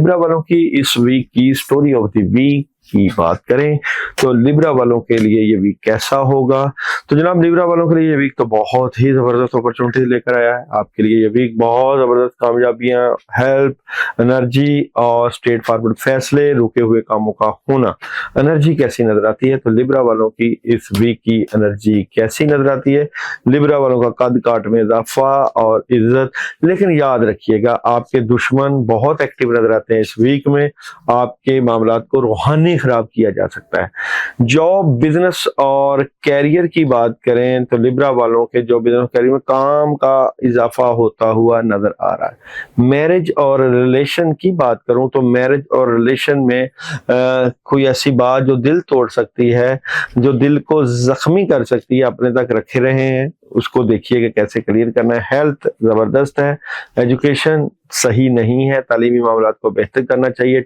Libra वालों की इस वीक की स्टोरी ऑफ द वीक की बात करें तो लिब्रा वालों के लिए ये वीक कैसा होगा। तो जनाब लिब्रा वालों के लिए ये वीक तो बहुत ही जबरदस्त अपॉर्चुनिटी लेकर आया है। आपके लिए ये वीक बहुत जबरदस्त कामयाबियां, हेल्प, एनर्जी और स्ट्रेट फॉरवर्ड फैसले, रुके हुए कामों का होना। एनर्जी कैसी नजर आती है तो लिब्रा वालों की इस वीक की एनर्जी कैसी नजर आती है। लिब्रा वालों का कद काट में इजाफा और इज्जत, लेकिन याद रखिएगा आपके दुश्मन बहुत एक्टिव नजर आते हैं इस वीक में। आपके मामलात को रूहानी खराब किया जा सकता है। जॉब, बिजनेस और कैरियर की बात करें तो लिब्रा वालों के जॉब, बिजनेस, कैरियर में काम का इजाफा होता हुआ नजर आ रहा है। मैरिज और रिलेशन की बात करूं तो मैरिज और रिलेशन में कोई ऐसी बात जो दिल तोड़ सकती है, जो दिल को जख्मी कर सकती है, अपने तक रखे रहे हैं, उसको देखिएगा कैसे क्लियर करना है। हेल्थ जबरदस्त है, एजुकेशन सही नहीं है, तालीमी मामलात को बेहतर करना चाहिए।